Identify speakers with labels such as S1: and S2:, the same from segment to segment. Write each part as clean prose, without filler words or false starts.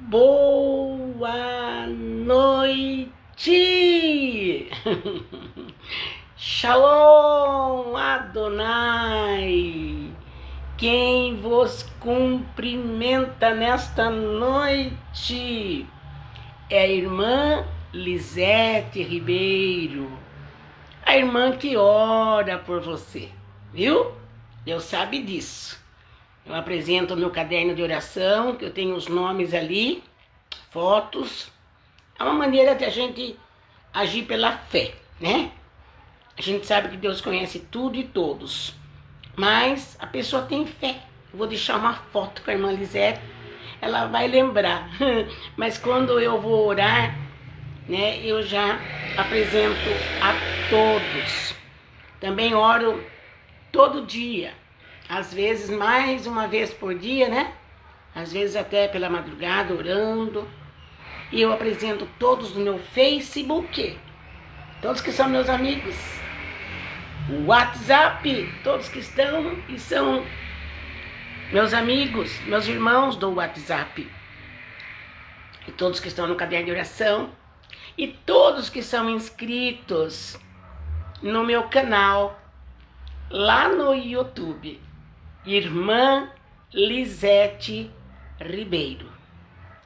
S1: Boa noite! Shalom Adonai! Quem vos cumprimenta nesta noite é a irmã Lisete Ribeiro, a irmã que ora por você, viu? Deus sabe disso. Eu apresento o meu caderno de oração, que eu tenho os nomes ali, fotos. É uma maneira de a gente agir pela fé, né? A gente sabe que Deus conhece tudo e todos, mas a pessoa tem fé. Eu vou deixar uma foto com a irmã Lisete, ela vai lembrar. Mas quando eu vou orar, né, eu já apresento a todos. Também oro todo dia. Às vezes mais uma vez por dia, né? Às vezes até pela madrugada, orando. E eu apresento todos no meu Facebook. Todos que são meus amigos. O WhatsApp, todos que estão e são meus amigos, meus irmãos do WhatsApp. E todos que estão no caderno de oração. E todos que são inscritos no meu canal, lá no YouTube. Irmã Lisete Ribeiro,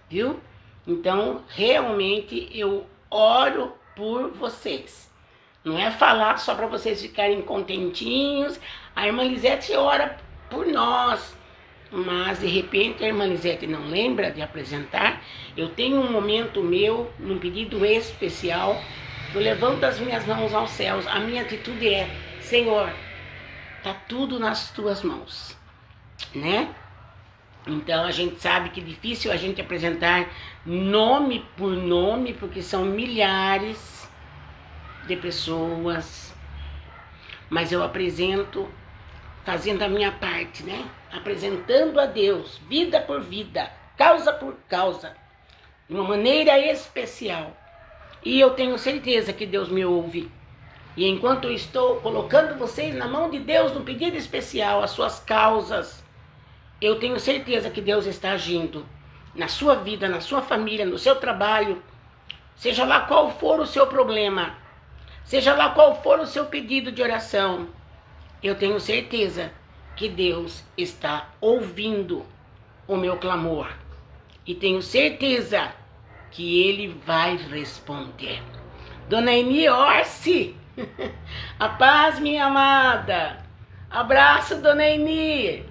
S1: viu? Então, realmente eu oro por vocês. Não é falar só para vocês ficarem contentinhos. A irmã Lisete ora por nós, mas de repente a irmã Lisete não lembra de apresentar. Eu tenho um momento meu, num pedido especial. Eu levanto as minhas mãos aos céus. A minha atitude é: Senhor, tá tudo nas tuas mãos, né? Então a gente sabe que é difícil a gente apresentar nome por nome, porque são milhares de pessoas. Mas eu apresento fazendo a minha parte, né? Apresentando a Deus, vida por vida, causa por causa, de uma maneira especial. E eu tenho certeza que Deus me ouve. E enquanto eu estou colocando vocês na mão de Deus, num pedido especial, as suas causas, eu tenho certeza que Deus está agindo na sua vida, na sua família, no seu trabalho, seja lá qual for o seu problema, seja lá qual for o seu pedido de oração, eu tenho certeza que Deus está ouvindo o meu clamor. E tenho certeza que Ele vai responder. Dona Eni Orsi, a paz, minha amada. Abraço, Dona Eni.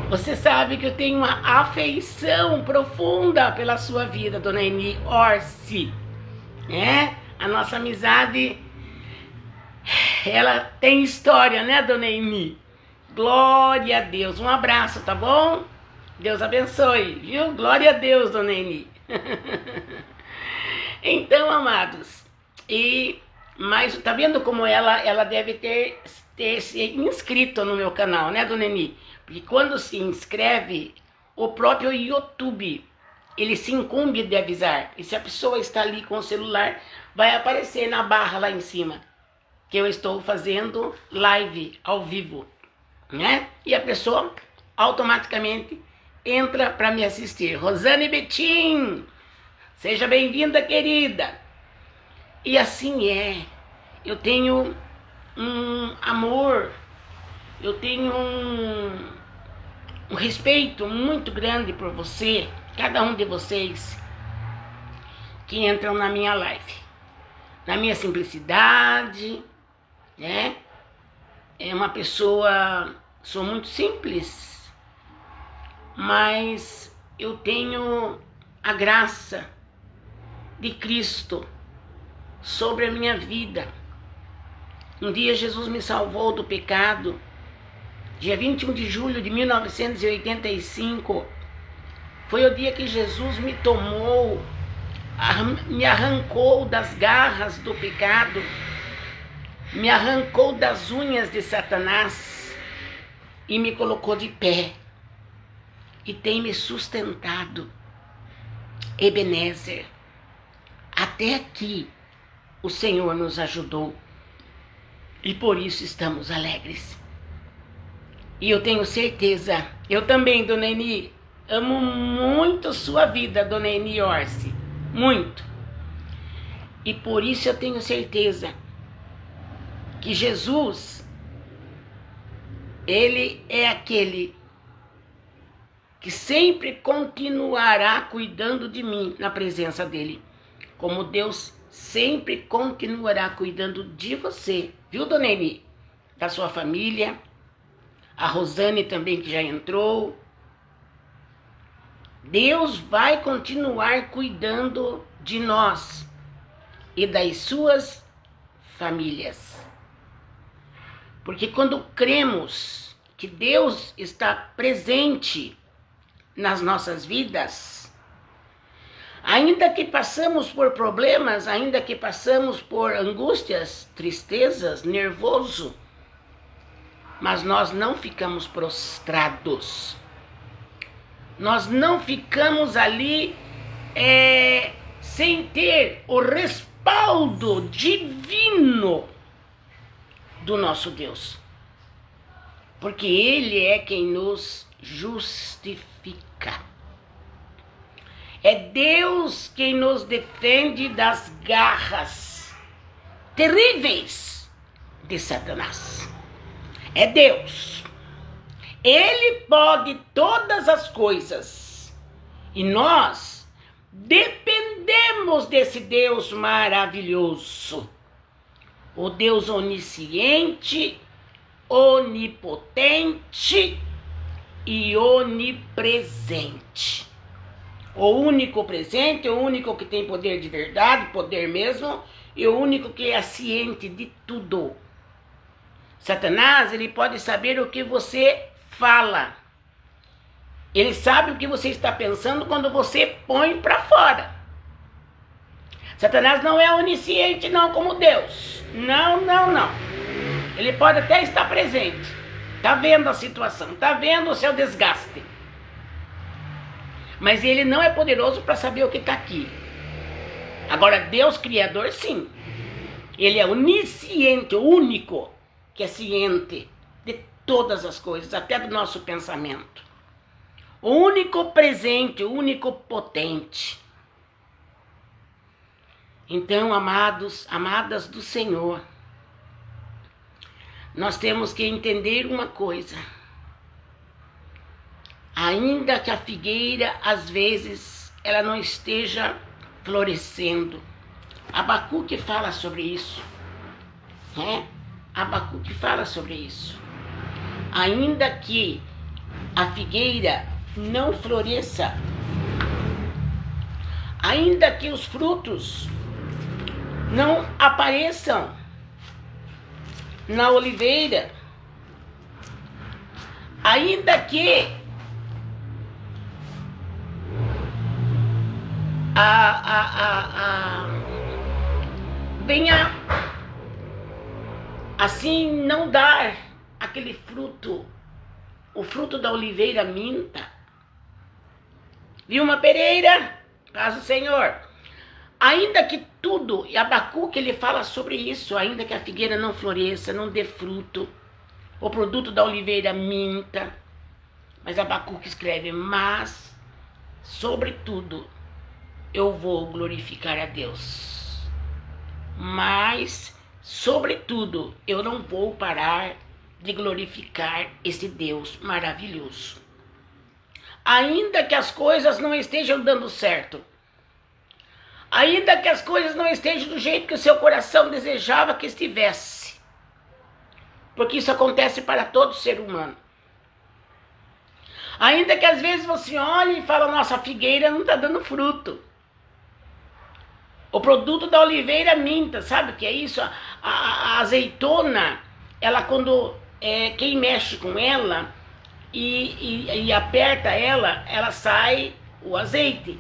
S1: Você sabe que eu tenho uma afeição profunda pela sua vida, Dona Eni Orsi. É? A nossa amizade, ela tem história, né, Dona Eni? Glória a Deus. Um abraço, tá bom? Deus abençoe, viu? Glória a Deus, Dona Eni. Então, amados, mas tá vendo como ela deve ter se inscrito no meu canal, né, Dona Eni? Porque quando se inscreve, o próprio YouTube, ele se incumbe de avisar. E se a pessoa está ali com o celular, vai aparecer na barra lá em cima que eu estou fazendo live ao vivo, né? E a pessoa automaticamente entra para me assistir. Rosane Betim, seja bem-vinda, querida. E assim é. Eu tenho um amor, eu tenho um respeito muito grande por você, cada um de vocês que entram na minha live. Na minha simplicidade, né? É uma pessoa, sou muito simples, mas eu tenho a graça de Cristo sobre a minha vida. Um dia Jesus me salvou do pecado. Dia 21 de julho de 1985 foi o dia que Jesus me tomou, me arrancou das garras do pecado, me arrancou das unhas de Satanás e me colocou de pé e tem me sustentado. Ebenezer, até aqui o Senhor nos ajudou e por isso estamos alegres. E eu tenho certeza, eu também, Dona Eni, amo muito sua vida, dona Eni Orsi, muito. E por isso eu tenho certeza que Jesus, ele é aquele que sempre continuará cuidando de mim na presença dele, como Deus sempre continuará cuidando de você, viu, dona Eni? Da sua família, a Rosane também que já entrou. Deus vai continuar cuidando de nós e das suas famílias. Porque quando cremos que Deus está presente nas nossas vidas, ainda que passamos por problemas, ainda que passamos por angústias, tristezas, nervoso, mas nós não ficamos prostrados. Nós não ficamos ali sem ter o respaldo divino do nosso Deus. Porque Ele é quem nos justifica. É Deus quem nos defende das garras terríveis de Satanás. É Deus. Ele pode todas as coisas. E nós dependemos desse Deus maravilhoso. O Deus onisciente, onipotente e onipresente. O único presente, o único que tem poder de verdade, poder mesmo, e o único que é ciente de tudo. Satanás, ele pode saber o que você fala. Ele sabe o que você está pensando quando você põe para fora. Satanás não é onisciente não como Deus. Não. Ele pode até estar presente. Está vendo a situação, está vendo o seu desgaste. Mas ele não é poderoso para saber o que está aqui. Agora, Deus Criador, sim. Ele é onisciente, o único que é ciente de todas as coisas, até do nosso pensamento. O único presente, o único potente. Então, amados, amadas do Senhor, nós temos que entender uma coisa. Ainda que a figueira, às vezes, ela não esteja florescendo. Abacuque fala sobre isso. Abacuque fala sobre isso. Ainda que a figueira não floresça, ainda que os frutos não apareçam na oliveira, ainda que venha assim não dar aquele fruto, o fruto da oliveira minta. Viu uma pereira? Paz do Senhor. Ainda que tudo, e Abacuque ele fala sobre isso, ainda que a figueira não floresça, não dê fruto, o produto da oliveira minta, mas Abacuque escreve, mas, sobretudo, eu vou glorificar a Deus. Mas, sobretudo, eu não vou parar de glorificar esse Deus maravilhoso. Ainda que as coisas não estejam dando certo, ainda que as coisas não estejam do jeito que o seu coração desejava que estivesse, porque isso acontece para todo ser humano. Ainda que às vezes você olhe e fala, nossa, a figueira não está dando fruto. O produto da oliveira minta, sabe o que é isso? A azeitona, ela quando quem mexe com ela e aperta ela sai o azeite.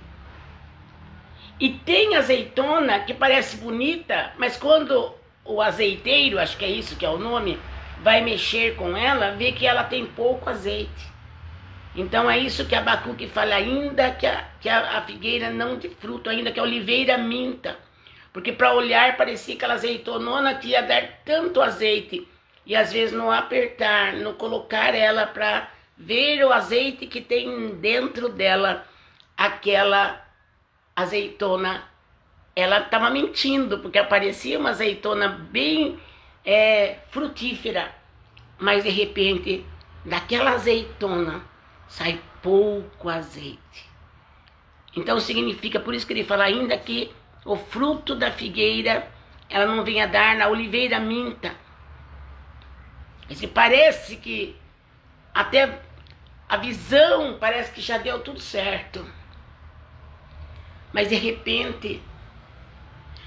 S1: E tem azeitona que parece bonita, mas quando o azeiteiro, acho que é isso que é o nome, vai mexer com ela, vê que ela tem pouco azeite. Então é isso que Abacuque fala, ainda que a figueira não dê fruto, ainda que a oliveira minta. Porque para olhar parecia aquela azeitonona que ia dar tanto azeite. E às vezes não apertar, não colocar ela para ver o azeite que tem dentro dela, aquela azeitona. Ela estava mentindo, porque aparecia uma azeitona bem frutífera, mas de repente, daquela azeitona, sai pouco azeite. Então significa, por isso que ele fala ainda que o fruto da figueira, ela não vem a dar, na oliveira minta. E parece que até a visão parece que já deu tudo certo. Mas de repente,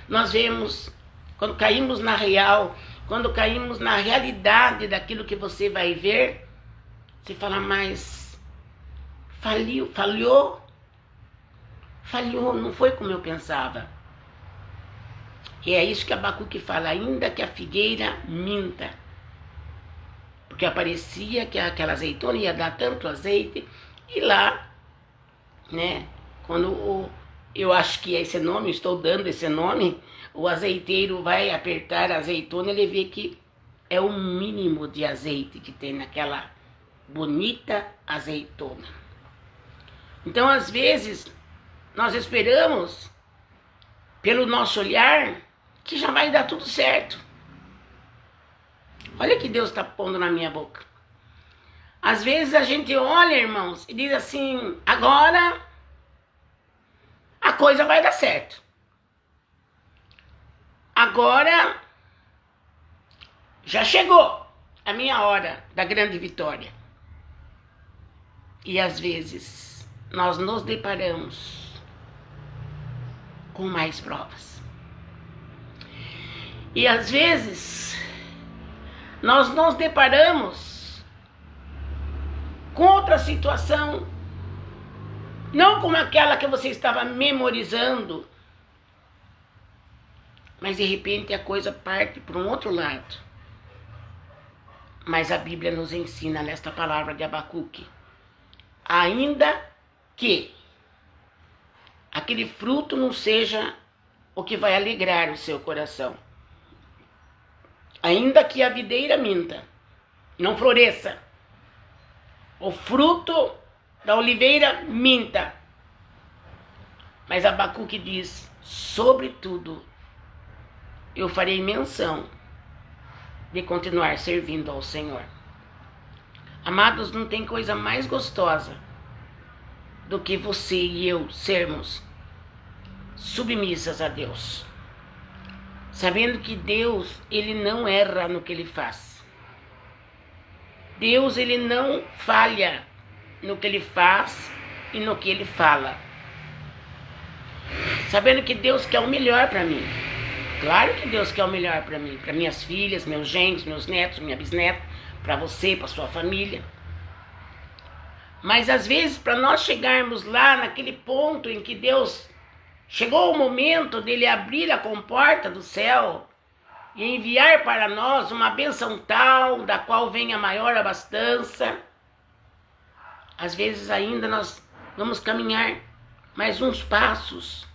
S1: nós vemos, quando caímos na real, quando caímos na realidade daquilo que você vai ver, você fala, mas falhou, não foi como eu pensava. E é isso que Abacuque fala, ainda que a figueira minta. Porque aparecia que aquela azeitona ia dar tanto azeite, e lá, né, quando eu acho que é esse nome, estou dando esse nome, o azeiteiro vai apertar a azeitona, ele vê que é o mínimo de azeite que tem naquela bonita azeitona. Então, às vezes, nós esperamos, pelo nosso olhar, que já vai dar tudo certo. Olha que Deus está pondo na minha boca. Às vezes a gente olha, irmãos, e diz assim, agora a coisa vai dar certo. Agora já chegou a minha hora da grande vitória. E às vezes nós nos deparamos com mais provas. E às vezes nós nos deparamos com outra situação, não como aquela que você estava memorizando, mas de repente a coisa parte para um outro lado. Mas a Bíblia nos ensina nesta palavra de Abacuque, ainda que aquele fruto não seja o que vai alegrar o seu coração, ainda que a videira minta, não floresça, o fruto da oliveira minta, mas Abacuque diz, sobretudo, eu farei menção de continuar servindo ao Senhor. Amados, não tem coisa mais gostosa do que você e eu sermos submissas a Deus, sabendo que Deus, ele não erra no que ele faz. Deus, ele não falha no que ele faz e no que ele fala. Sabendo que Deus quer o melhor para mim. Claro que Deus quer o melhor para mim, para minhas filhas, meus genros, meus netos, minha bisneta, para você, para sua família. Mas às vezes, para nós chegarmos lá naquele ponto em que Deus chegou o momento dele abrir a comporta do céu e enviar para nós uma bênção tal, da qual vem a maior abastança, às vezes ainda nós vamos caminhar mais uns passos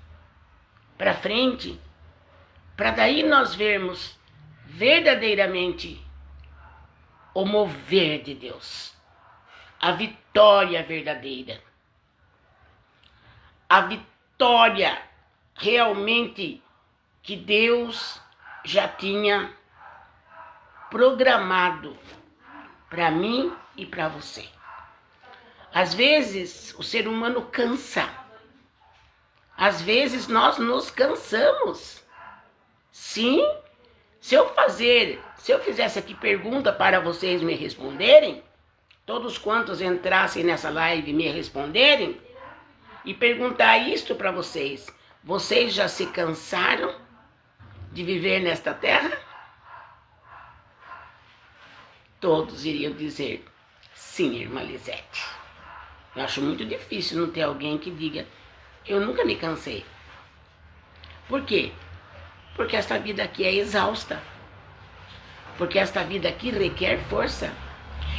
S1: para frente, para daí nós vermos verdadeiramente o mover de Deus, a vitória verdadeira, a vitória realmente que Deus já tinha programado para mim e para você. Às vezes o ser humano cansa, às vezes nós nos cansamos. Sim, se eu fizesse aqui pergunta para vocês me responderem, todos quantos entrassem nessa live me responderem, e perguntar isto para vocês, vocês já se cansaram de viver nesta terra? Todos iriam dizer, sim, irmã Lisete. Eu acho muito difícil não ter alguém que diga, eu nunca me cansei. Por quê? Porque esta vida aqui é exausta. Porque esta vida aqui requer força.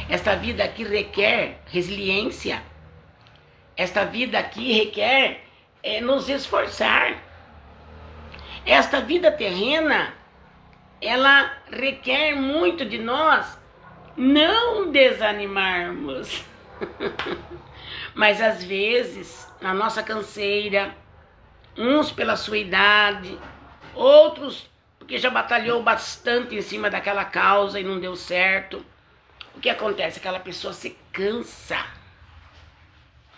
S1: Esta vida aqui requer resiliência. Esta vida aqui requer nos esforçar. Esta vida terrena, ela requer muito de nós não desanimarmos. Mas às vezes, na nossa canseira, uns pela sua idade, outros porque já batalhou bastante em cima daquela causa e não deu certo, o que acontece? Aquela pessoa se cansa.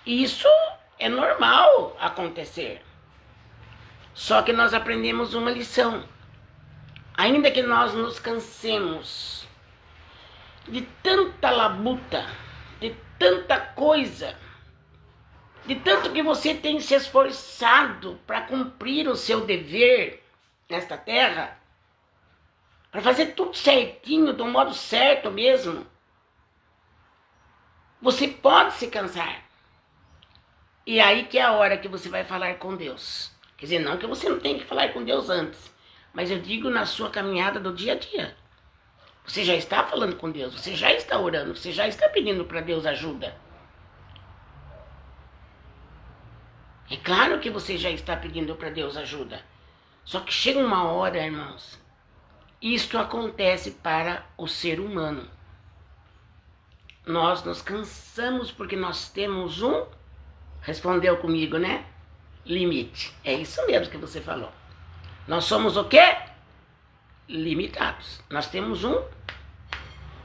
S1: E isso é normal acontecer. Só que nós aprendemos uma lição. Ainda que nós nos cansemos de tanta labuta, de tanta coisa, de tanto que você tem se esforçado para cumprir o seu dever nesta terra, para fazer tudo certinho, do modo certo mesmo, você pode se cansar. E aí que é a hora que você vai falar com Deus. Quer dizer, não que você não tenha que falar com Deus antes, mas eu digo na sua caminhada do dia a dia. Você já está falando com Deus, você já está orando, você já está pedindo para Deus ajuda. É claro que você já está pedindo para Deus ajuda. Só que chega uma hora, irmãos, isto acontece para o ser humano. Nós nos cansamos porque nós temos um, respondeu comigo, né? Limite. É isso mesmo que você falou. Nós somos o quê? Limitados. Nós temos um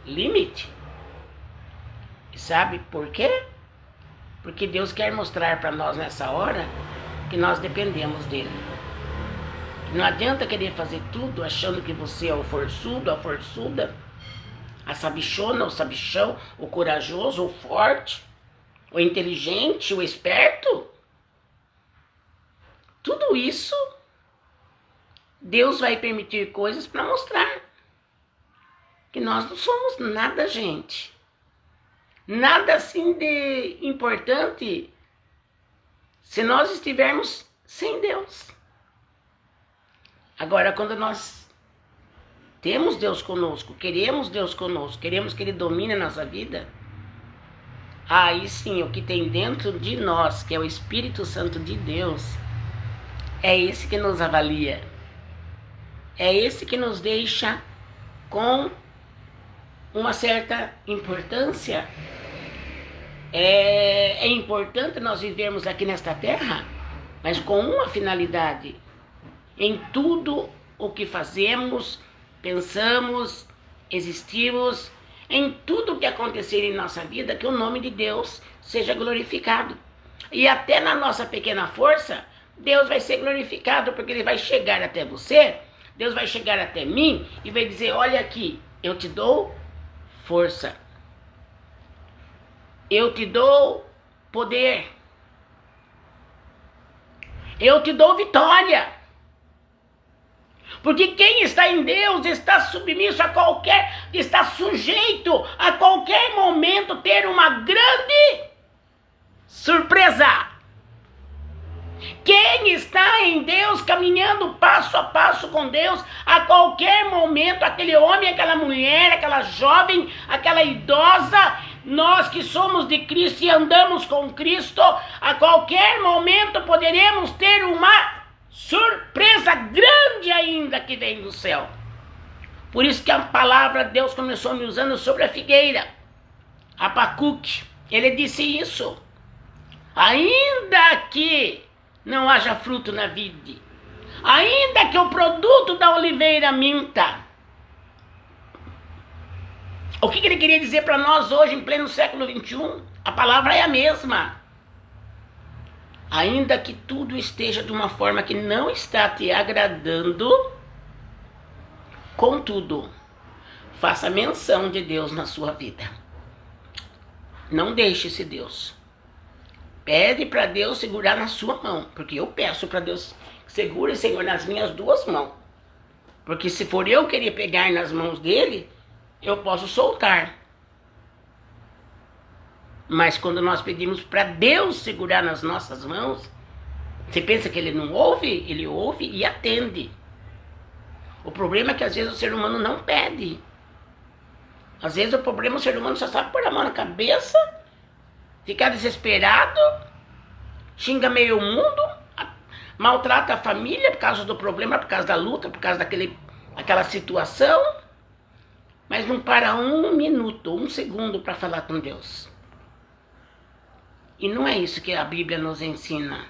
S1: limite. E sabe por quê? Porque Deus quer mostrar para nós nessa hora que nós dependemos dele. Não adianta querer fazer tudo achando que você é o forçudo, a forçuda, a sabichona, o sabichão, o corajoso, o forte, o inteligente, o esperto. Tudo isso, Deus vai permitir coisas para mostrar que nós não somos nada, gente. Nada assim de importante se nós estivermos sem Deus. Agora, quando nós temos Deus conosco, queremos Deus conosco, queremos que Ele domine a nossa vida, aí sim, o que tem dentro de nós, que é o Espírito Santo de Deus, é esse que nos avalia. É esse que nos deixa com uma certa importância. É importante nós vivermos aqui nesta terra, mas com uma finalidade. Em tudo o que fazemos, pensamos, existimos, em tudo o que acontecer em nossa vida, que o nome de Deus seja glorificado. E até na nossa pequena força, Deus vai ser glorificado, porque Ele vai chegar até você, Deus vai chegar até mim e vai dizer, olha aqui, eu te dou força. Eu te dou poder. Eu te dou vitória. Porque quem está em Deus está submisso a qualquer, está sujeito a qualquer momento ter uma grande surpresa. Quem está em Deus, caminhando passo a passo com Deus, a qualquer momento, aquele homem, aquela mulher, aquela jovem, aquela idosa, nós que somos de Cristo e andamos com Cristo, a qualquer momento poderemos ter uma surpresa grande ainda que vem do céu. Por isso que a palavra de Deus começou me usando sobre a figueira. Abacuque, ele disse isso. Ainda que não haja fruto na vide, ainda que o produto da oliveira minta. O que ele queria dizer para nós hoje, em pleno século XXI? A palavra é a mesma. Ainda que tudo esteja de uma forma que não está te agradando, contudo, faça menção de Deus na sua vida. Não deixe esse Deus. Pede para Deus segurar na sua mão, porque eu peço para Deus que segure, Senhor, nas minhas duas mãos. Porque se for eu querer pegar nas mãos dele, eu posso soltar. Mas quando nós pedimos para Deus segurar nas nossas mãos, você pensa que Ele não ouve? Ele ouve e atende. O problema é que às vezes o ser humano não pede. Às vezes o problema é que o ser humano só sabe pôr a mão na cabeça, ficar desesperado, xinga meio mundo, maltrata a família por causa do problema, por causa da luta, por causa daquela situação, mas não para um minuto, um segundo para falar com Deus. E não é isso que a Bíblia nos ensina.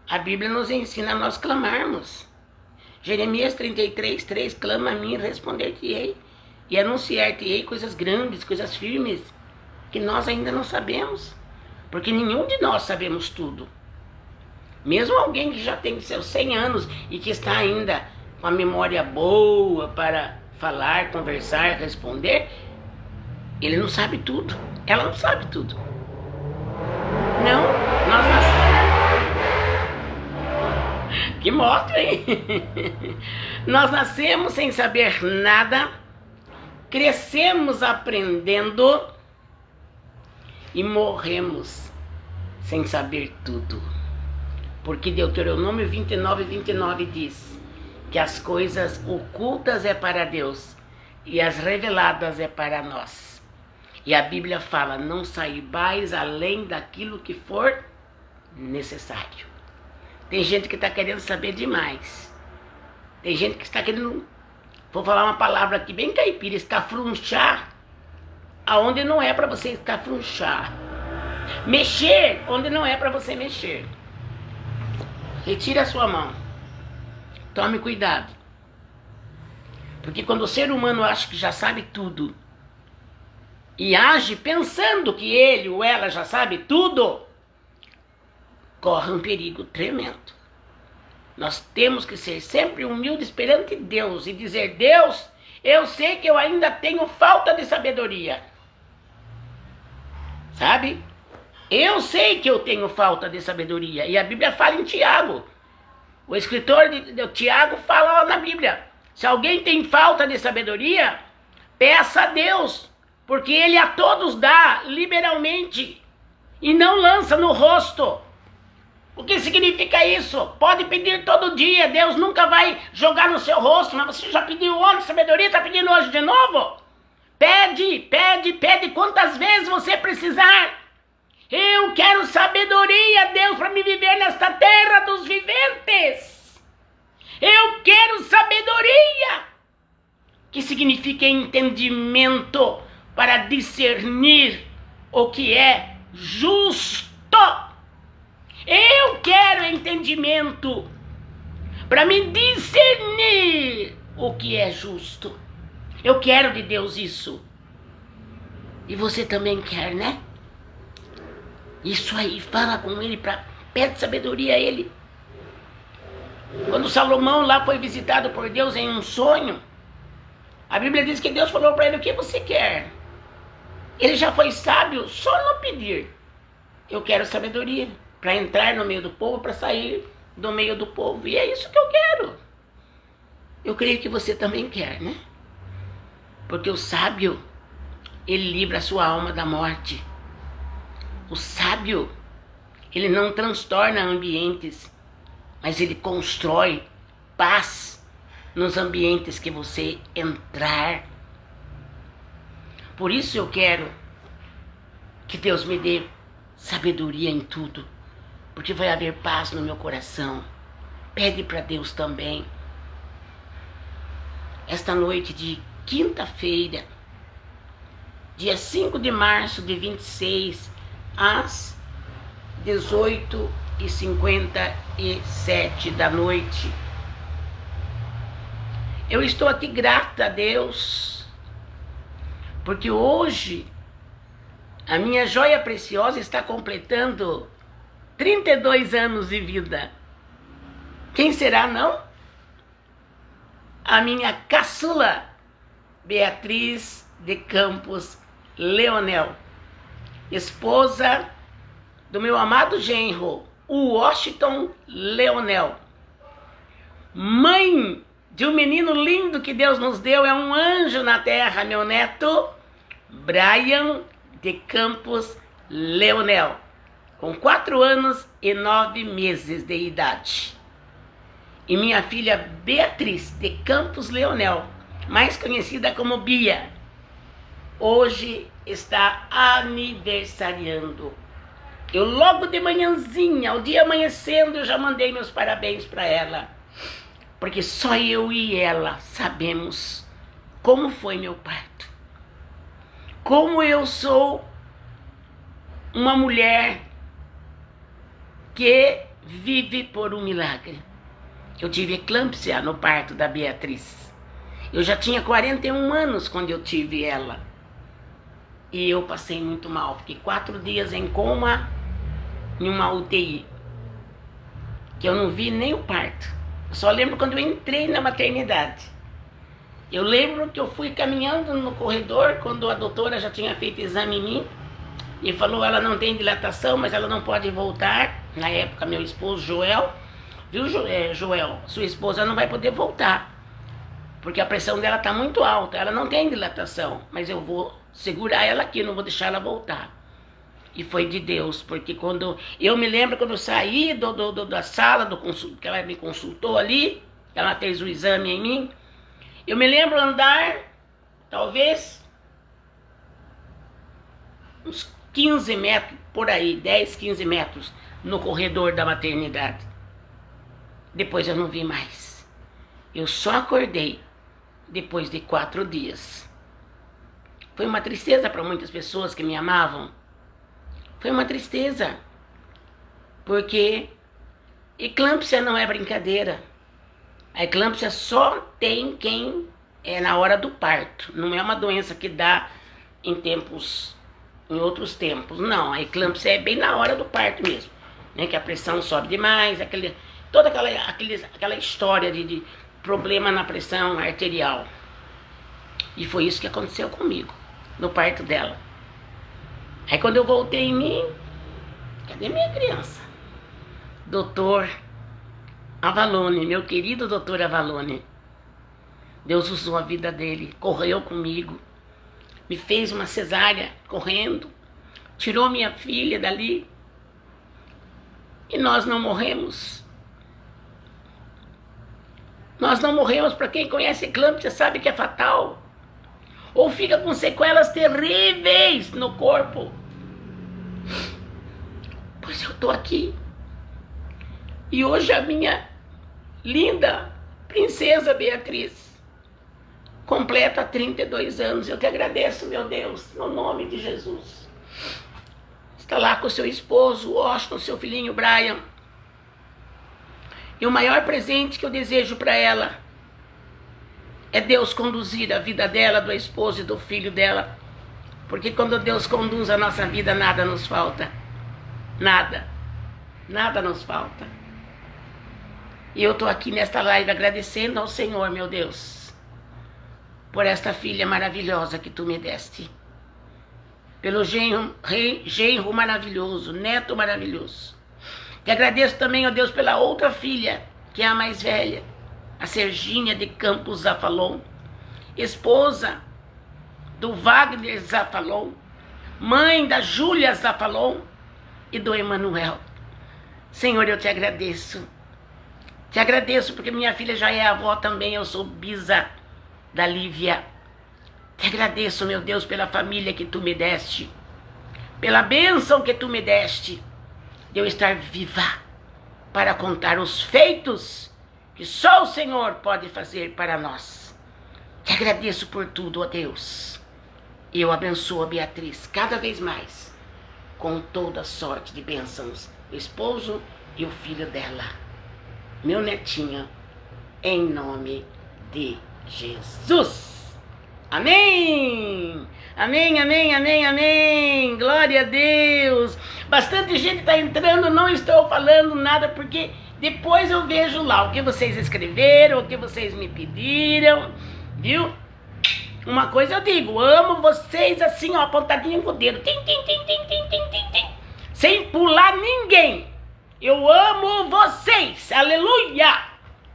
S1: A Bíblia nos ensina a nós clamarmos. Jeremias 33:3, clama a mim e responder-te-ei, e anunciar-te-ei coisas grandes, coisas firmes, que nós ainda não sabemos, porque nenhum de nós sabemos tudo. Mesmo alguém que já tem seus 100 anos e que está ainda com a memória boa para falar, conversar, responder, ele não sabe tudo, ela não sabe tudo. Não, nós nascemos... Que moto, hein? Nós nascemos sem saber nada, crescemos aprendendo e morremos sem saber tudo. Porque Deuteronômio 29:29 diz que as coisas ocultas é para Deus e as reveladas é para nós. E a Bíblia fala, não saibais além daquilo que for necessário. Tem gente que está querendo saber demais. Tem gente que está querendo, vou falar uma palavra aqui bem caipira, escafrunchar aonde não é para você escafrunchar. Mexer onde não é para você mexer. Retire a sua mão. Tome cuidado. Porque quando o ser humano acha que já sabe tudo e age pensando que ele ou ela já sabe tudo, corre um perigo tremendo. Nós temos que ser sempre humildes perante Deus e dizer, Deus, eu sei que eu ainda tenho falta de sabedoria. Sabe? Eu sei que eu tenho falta de sabedoria. E a Bíblia fala em Tiago. O escritor de Tiago fala lá na Bíblia. Se alguém tem falta de sabedoria, peça a Deus, porque Ele a todos dá liberalmente e não lança no rosto. O que significa isso? Pode pedir todo dia, Deus nunca vai jogar no seu rosto, mas você já pediu ontem sabedoria, está pedindo hoje de novo? Pede, pede, pede quantas vezes você precisar. Eu quero sabedoria, Deus, para me viver nesta terra dos viventes. Eu quero sabedoria, que significa entendimento para discernir o que é justo. Eu quero entendimento para me discernir o que é justo. Eu quero de Deus isso. E você também quer, né? Isso aí, fala com Ele, pede sabedoria a Ele. Quando Salomão lá foi visitado por Deus em um sonho, a Bíblia diz que Deus falou para ele, o que você quer? Ele já foi sábio só no pedir. Eu quero sabedoria para entrar no meio do povo, para sair do meio do povo. E é isso que eu quero. Eu creio que você também quer, né? Porque o sábio, ele livra a sua alma da morte. O sábio, ele não transtorna ambientes, mas ele constrói paz nos ambientes que você entrar. Por isso eu quero que Deus me dê sabedoria em tudo, porque vai haver paz no meu coração. Pede para Deus também. Esta noite de quinta-feira, dia 5 de março de 26, às 18h57 da noite, eu estou aqui grata a Deus, porque hoje a minha joia preciosa está completando 32 anos de vida. Quem será, não? A minha caçula, Beatriz de Campos Leonel, esposa do meu amado genro, o Washington Leonel, mãe de um menino lindo que Deus nos deu, é um anjo na terra, meu neto, Brian de Campos Leonel, com 4 anos e 9 meses de idade. E minha filha Beatriz de Campos Leonel, mais conhecida como Bia, hoje está aniversariando. Eu logo de manhãzinha, ao dia amanhecendo, eu já mandei meus parabéns para ela. Porque só eu e ela sabemos como foi meu parto. Como eu sou uma mulher que vive por um milagre. Eu tive eclâmpsia no parto da Beatriz. Eu já tinha 41 anos quando eu tive ela. E eu passei muito mal. Fiquei 4 dias em coma, em uma UTI. Que eu não vi nem o parto. Eu só lembro quando eu entrei na maternidade. Eu lembro que eu fui caminhando no corredor, quando a doutora já tinha feito exame em mim. E falou, ela não tem dilatação, mas ela não pode voltar. Na época, meu esposo, Joel. Viu, Joel? Sua esposa não vai poder voltar. Porque a pressão dela está muito alta. Ela não tem dilatação. Mas eu vou segurar ela aqui, não vou deixar ela voltar. E foi de Deus. Porque quando... Eu me lembro quando eu saí da sala, que ela me consultou ali. Ela fez o exame em mim. Eu me lembro andar, talvez, uns 15 metros, por aí, 10, 15 metros, no corredor da maternidade. Depois eu não vi mais. Eu só acordei depois de 4 dias. Foi uma tristeza para muitas pessoas que me amavam. Foi uma tristeza. Porque eclâmpsia não é brincadeira. A eclâmpsia só tem quem é na hora do parto. Não é uma doença que dá em outros tempos. Não, a eclâmpsia é bem na hora do parto mesmo. Né? Que a pressão sobe demais, toda aquela história de problema na pressão arterial. E foi isso que aconteceu comigo, no parto dela. Aí quando eu voltei em mim, cadê minha criança? Doutor Avalone, meu querido doutor Avalone. Deus usou a vida dele, correu comigo, me fez uma cesárea correndo, tirou minha filha dali e nós não morremos. Nós não morremos, para quem conhece eclâmpsia sabe que é fatal. Ou fica com sequelas terríveis no corpo. Pois eu estou aqui. E hoje a minha linda princesa Beatriz completa 32 anos. Eu te agradeço, meu Deus, no nome de Jesus. Está lá com seu esposo, Washington, seu filhinho Brian. E o maior presente que eu desejo para ela é Deus conduzir a vida dela, do esposo e do filho dela. Porque quando Deus conduz a nossa vida, nada nos falta. Nada. Nada nos falta. E eu estou aqui nesta live agradecendo ao Senhor, meu Deus, por esta filha maravilhosa que tu me deste. Pelo genro maravilhoso, neto maravilhoso. Te agradeço também, ó Deus, pela outra filha, que é a mais velha, a Serginha de Campos Zafalon, esposa do Wagner Zafalon, mãe da Júlia Zafalon e do Emanuel. Senhor, eu te agradeço. Te agradeço porque minha filha já é avó também, eu sou bisa da Lívia. Te agradeço, meu Deus, pela família que tu me deste, pela bênção que tu me deste, de eu estar viva para contar os feitos que só o Senhor pode fazer para nós. Te agradeço por tudo, ó Deus. E eu abençoo a Beatriz cada vez mais, com toda sorte de bênçãos, o esposo e o filho dela. Meu netinho, em nome de Jesus. Amém! Amém, amém, amém, amém! Glória a Deus! Bastante gente está entrando, não estou falando nada, porque depois eu vejo lá o que vocês escreveram, o que vocês me pediram, viu? Uma coisa eu digo, amo vocês assim, ó, apontadinho com o dedo, tim, tim, tim, tim, tim, tim, tim, tim, sem pular ninguém. Eu amo vocês, aleluia!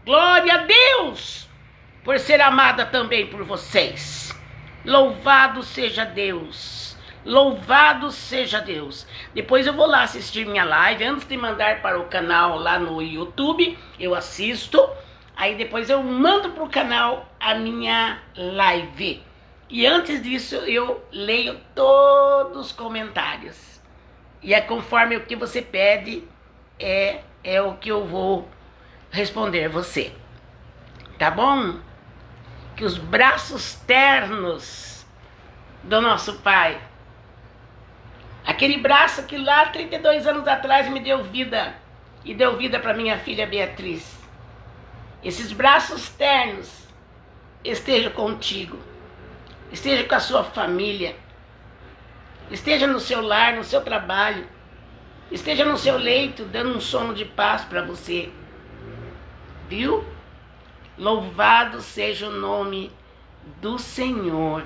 S1: Glória a Deus, por ser amada também por vocês. Louvado seja Deus, louvado seja Deus. Depois eu vou lá assistir minha live, antes de mandar para o canal lá no YouTube, eu assisto. Aí depois eu mando para o canal a minha live. E antes disso eu leio todos os comentários. E é conforme o que você pede, é o que eu vou responder você. Tá bom? Que os braços ternos do nosso Pai Aquele braço que lá 32 anos atrás me deu vida e deu vida para minha filha Beatriz. Esses braços ternos estejam contigo, esteja com a sua família, esteja no seu lar, no seu trabalho, esteja no seu leito, dando um sono de paz para você. Viu? Louvado seja o nome do Senhor.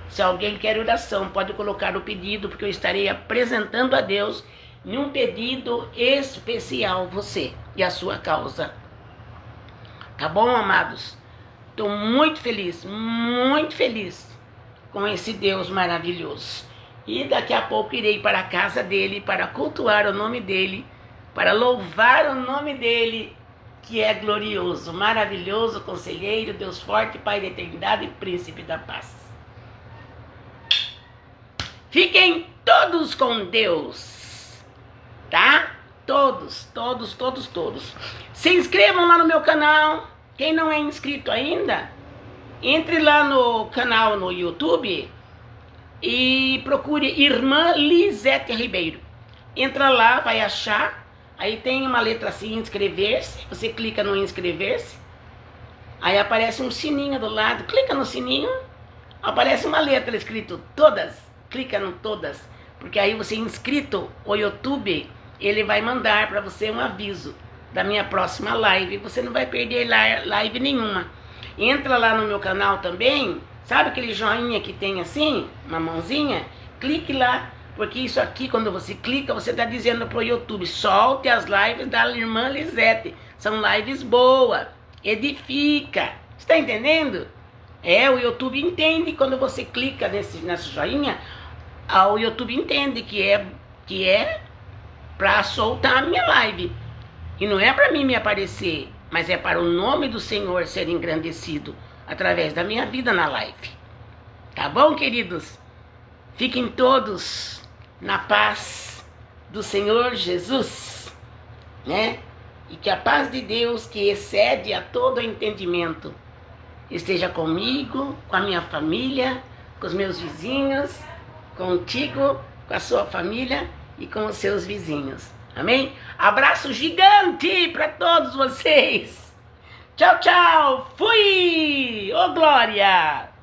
S1: Se alguém quer oração, pode colocar o pedido, porque eu estarei apresentando a Deus em um pedido especial, você e a sua causa. Tá bom, amados? Estou muito feliz com esse Deus maravilhoso. E daqui a pouco irei para a casa dele, para cultuar o nome dele, para louvar o nome dele, que é glorioso, maravilhoso, conselheiro, Deus forte, Pai da eternidade e príncipe da paz. Fiquem todos com Deus, tá? Todos. Se inscrevam lá no meu canal. Quem não é inscrito ainda, entre lá no canal no YouTube e procure Irmã Lisete Ribeiro. Entra lá, vai achar. Aí tem uma letra assim, inscrever-se. Você clica no inscrever-se. Aí aparece um sininho do lado. Clica no sininho. Aparece uma letra escrito todas. Clica no todas. Porque aí você é inscrito, o YouTube, ele vai mandar para você um aviso da minha próxima live. Você não vai perder live nenhuma. Entra lá no meu canal também. Sabe aquele joinha que tem assim? Uma mãozinha? Clique lá. Porque isso aqui, quando você clica, você está dizendo pro YouTube, solte as lives da Irmã Lisete. São lives boas, edifica. Está entendendo? O YouTube entende quando você clica nessa joinha, o YouTube entende que é para soltar a minha live. E não é para mim me aparecer, mas é para o nome do Senhor ser engrandecido através da minha vida na live. Tá bom, queridos? Fiquem todos na paz do Senhor Jesus, né? E que a paz de Deus, que excede a todo entendimento, esteja comigo, com a minha família, com os meus vizinhos, contigo, com a sua família e com os seus vizinhos. Amém? Abraço gigante para todos vocês. Tchau, tchau. Fui! Ô, glória!